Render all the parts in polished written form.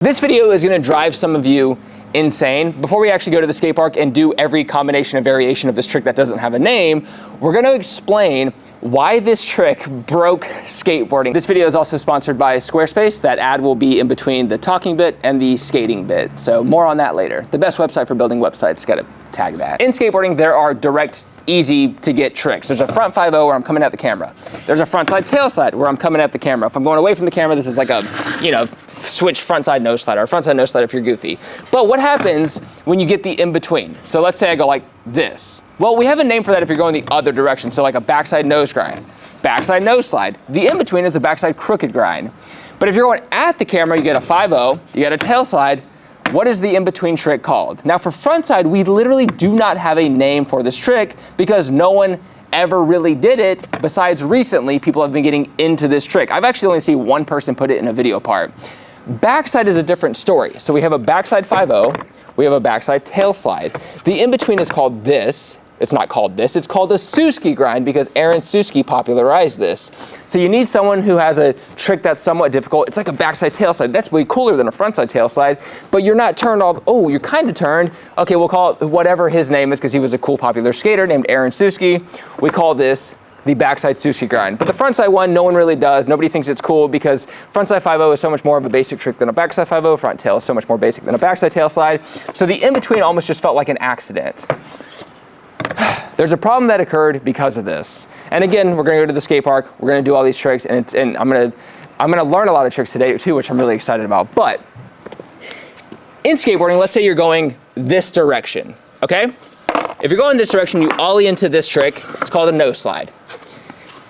This video is going to drive some of you insane. Before we actually go to the skate park and do every combination and variation of this trick that doesn't have a name, we're going to explain why this trick broke skateboarding. This video is also sponsored by Squarespace. That ad will be in between the talking bit and the skating bit. So more on that later. The best website for building websites, got to tag that. In skateboarding, there are direct, easy to get tricks. There's a front 5-0 where I'm coming at the camera. There's a front side tail slide where I'm coming at the camera. If I'm going away from the camera, this is like a, switch front side nose slide, or front side nose slide if you're goofy. But what happens when you get the in between? So let's say I go like this. Well, we have a name for that if you're going the other direction. So like a backside nose grind, backside nose slide. The in between is a backside crooked grind. But if you're going at the camera, you get a 5-0, you get a tail slide. What is the in-between trick called? Now for frontside, we literally do not have a name for this trick because no one ever really did it. Besides recently, people have been getting into this trick. I've actually only seen one person put it in a video part. Backside is a different story. So we have a backside 5-0, we have a backside tail slide. The in-between is called this. It's not called this, it's called a Suski grind because Aaron Suski popularized this. So you need someone who has a trick that's somewhat difficult. It's like a backside tail slide. That's way cooler than a frontside tail slide, but you're not turned all, oh, you're kind of turned. Okay, we'll call it whatever his name is because he was a cool popular skater named Aaron Suski. We call this the backside Suski grind. But the frontside one, no one really does. Nobody thinks it's cool because frontside 5-0 is so much more of a basic trick than a backside 5-0. Front tail is so much more basic than a backside tail slide. So the in-between almost just felt like an accident. There's a problem that occurred because of this. And again, we're gonna go to the skate park, we're gonna do all these tricks, and I'm gonna learn a lot of tricks today too, which I'm really excited about. But in skateboarding, let's say you're going this direction, okay? If you're going this direction, you ollie into this trick, it's called a nose slide.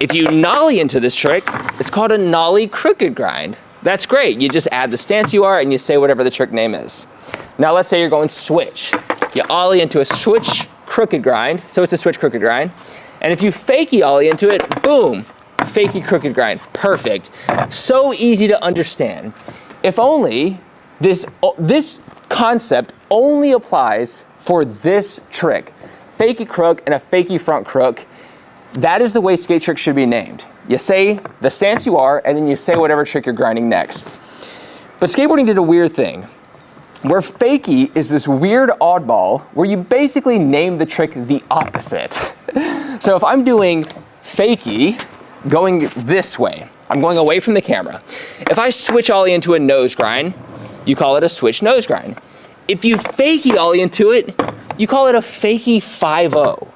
If you nollie into this trick, it's called a nollie crooked grind. That's great, you just add the stance you are and you say whatever the trick name is. Now let's say you're going switch. You ollie into a switch crooked grind, so it's a switch crooked grind. And if you fakie ollie into it, boom, fakie crooked grind, perfect. So easy to understand. If only this concept only applies for this trick. Fakie crook and a fakie front crook, that is the way skate tricks should be named. You say the stance you are, and then you say whatever trick you're grinding next. But skateboarding did a weird thing, where fakie is this weird oddball where you basically name the trick the opposite. So if I'm doing fakie going this way, I'm going away from the camera. If I switch ollie into a nose grind, you call it a switch nose grind. If you fakie ollie into it, you call it a fakie 5-0.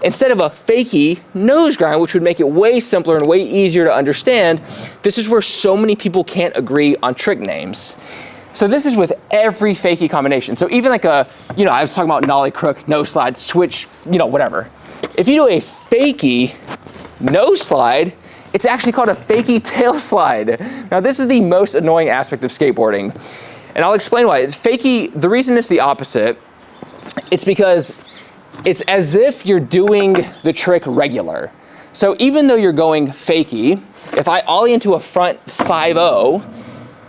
Instead of a fakie nose grind, which would make it way simpler and way easier to understand, this is where so many people can't agree on trick names. So this is with every fakie combination. So even like I was talking about nollie crook, nose slide, switch, whatever. If you do a fakie nose slide, it's actually called a fakie tail slide. Now this is the most annoying aspect of skateboarding. And I'll explain why. It's fakie, the reason it's the opposite, it's because it's as if you're doing the trick regular. So even though you're going fakie, if I ollie into a front 5-0,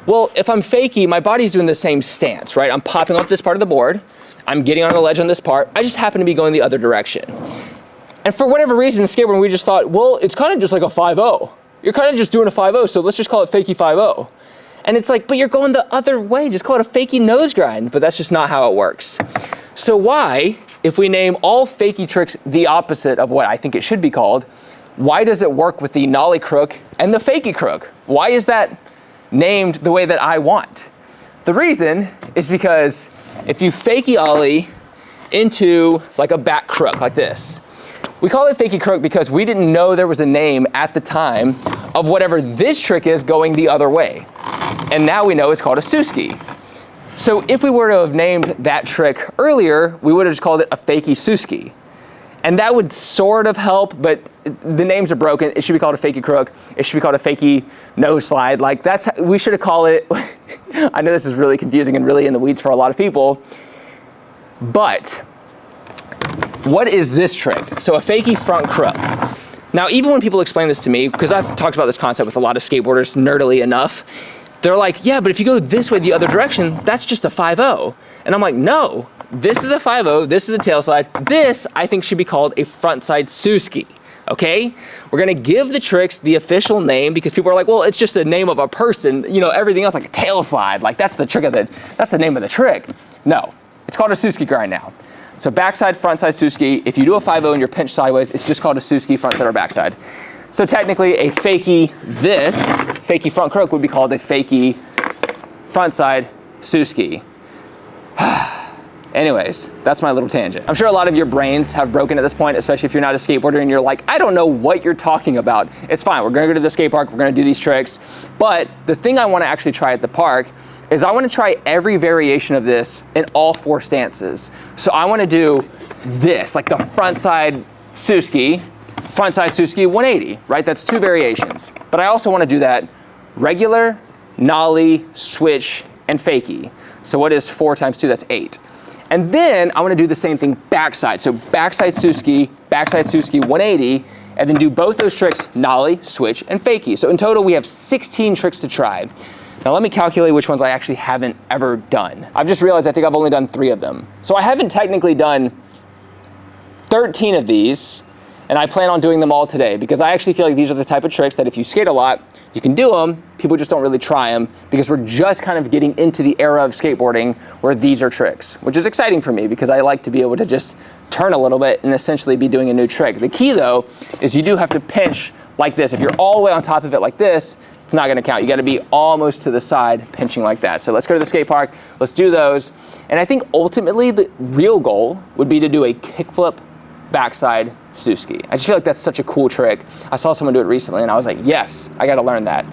well, if I'm fakie, my body's doing the same stance, right? I'm popping off this part of the board, I'm getting on the ledge on this part, I just happen to be going the other direction. And for whatever reason in skateboarding, we just thought, well, it's kind of just like a 5-0. You're kind of just doing a 5-0, so let's just call it fakie 5-0. And it's like, but you're going the other way, just call it a fakie nose grind, but that's just not how it works. So why, if we name all fakie tricks the opposite of what I think it should be called, why does it work with the nollie crook and the fakie crook? Why is that named the way that I want? The reason is because if you fakie ollie into like a back crook like this, we call it fakie crook because we didn't know there was a name at the time of whatever this trick is going the other way. And now we know it's called a Suski. So if we were to have named that trick earlier, we would have just called it a fakie Suski. And that would sort of help, but the names are broken. It should be called a fakie crook. It should be called a fakie nose slide. Like that's, we should have called it, I know this is really confusing and really in the weeds for a lot of people, but what is this trick? So a fakie front crook. Now, even when people explain this to me, because I've talked about this concept with a lot of skateboarders nerdily enough, they're like, yeah, but if you go this way the other direction, that's just a 5-0. And I'm like, no, this is a 5-0, this is a tail slide. This, I think, should be called a frontside Suski. okay? We're gonna give the tricks the official name because people are like, well, it's just a name of a person, you know, everything else like a tail slide, like that's the trick of that's the name of the trick. No, it's called a Suski grind now. So backside, frontside Suski. If you do a 5-0 and you're pinched sideways, it's just called a Suski frontside or backside. So technically a fakie front crook would be called a fakie frontside Suski. Anyways, that's my little tangent. I'm sure a lot of your brains have broken at this point, especially if you're not a skateboarder and you're like, I don't know what you're talking about. It's fine, we're gonna go to the skate park, we're gonna do these tricks. But the thing I wanna actually try at the park is I wanna try every variation of this in all 4 stances. So I wanna do this, like the frontside Suski 180, right? That's 2 variations. But I also wanna do that regular, nollie, switch, and fakie. So what is 4 times 2? That's 8. And then I wanna do the same thing backside. So backside Suski 180, and then do both those tricks, nollie, switch, and fakie. So in total, we have 16 tricks to try. Now let me calculate which ones I actually haven't ever done. I've just realized I think I've only done 3 of them. So I haven't technically done 13 of these, and I plan on doing them all today because I actually feel like these are the type of tricks that if you skate a lot, you can do them, people just don't really try them because we're just kind of getting into the era of skateboarding where these are tricks, which is exciting for me because I like to be able to just turn a little bit and essentially be doing a new trick. The key though, is you do have to pinch like this. If you're all the way on top of it like this, it's not gonna count. You gotta be almost to the side pinching like that. So let's go to the skate park, let's do those. And I think ultimately the real goal would be to do a kickflip backside Suski. I just feel like that's such a cool trick. I saw someone do it recently and I was like, yes, I gotta learn that.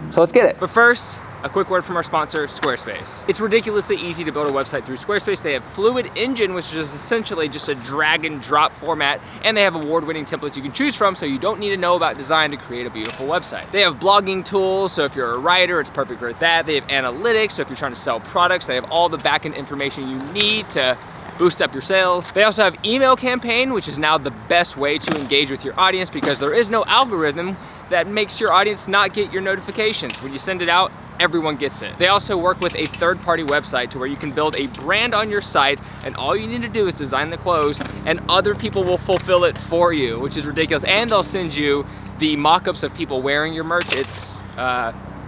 So let's get it. But first, a quick word from our sponsor, Squarespace. It's ridiculously easy to build a website through Squarespace. They have Fluid Engine, which is essentially just a drag and drop format, and they have award-winning templates you can choose from, so you don't need to know about design to create a beautiful website. They have blogging tools, so if you're a writer, it's perfect for that. They have analytics, so if you're trying to sell products, they have all the back-end information you need to boost up your sales. They also have email campaign, which is now the best way to engage with your audience because there is no algorithm that makes your audience not get your notifications. When you send it out, everyone gets it. They also work with a third-party website to where you can build a brand on your site and all you need to do is design the clothes and other people will fulfill it for you, which is ridiculous. And they'll send you the mock-ups of people wearing your merch. It's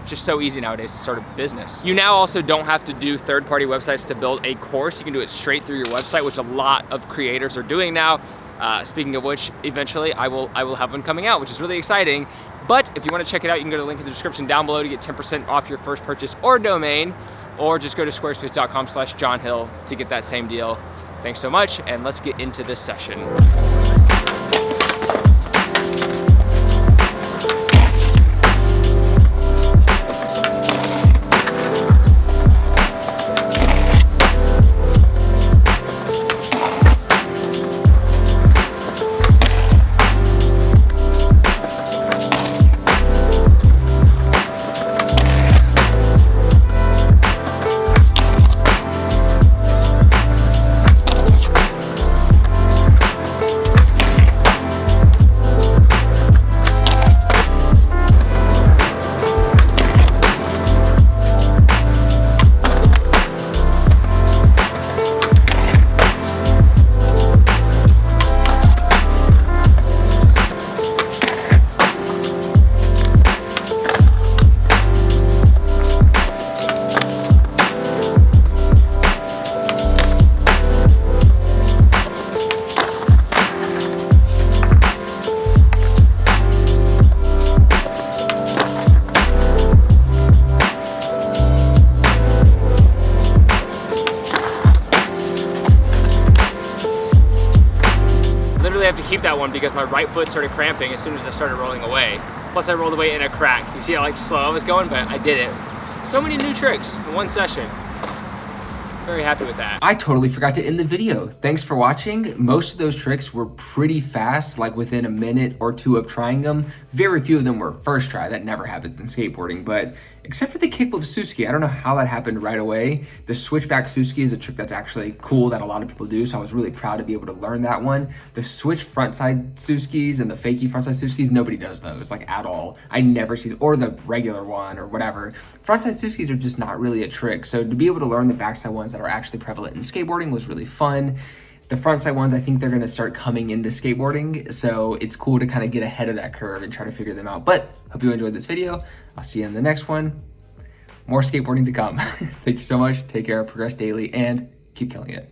just so easy nowadays to start a business. You now also don't have to do third-party websites to build a course. You can do it straight through your website, which a lot of creators are doing now. Speaking of which, eventually I will have one coming out, which is really exciting. But if you want to check it out, you can go to the link in the description down below to get 10% off your first purchase or domain, or just go to squarespace.com/JohnHill to get that same deal. Thanks so much, and let's get into this session. I have to keep that one because my right foot started cramping as soon as I started rolling away. Plus I rolled away in a crack. You see how like slow I was going, but I did it. So many new tricks in one session. Very happy with that. I totally forgot to end the video. Thanks for watching. Most of those tricks were pretty fast, like within a minute or 2 of trying them. Very few of them were first try. That never happens in skateboarding, but except for the kickflip Suski, I don't know how that happened right away. The switchback Suski is a trick that's actually cool that a lot of people do, so I was really proud to be able to learn that one. The switch frontside Suskis and the fakie frontside Suskis, nobody does those, like at all. I never see, or the regular one or whatever. Frontside Suskis are just not really a trick, so to be able to learn the backside ones that are actually prevalent in skateboarding was really fun. The frontside ones, I think they're gonna start coming into skateboarding, so it's cool to kind of get ahead of that curve and try to figure them out. But hope you enjoyed this video. I'll see you in the next one. More skateboarding to come. Thank you so much. Take care, progress daily, and keep killing it.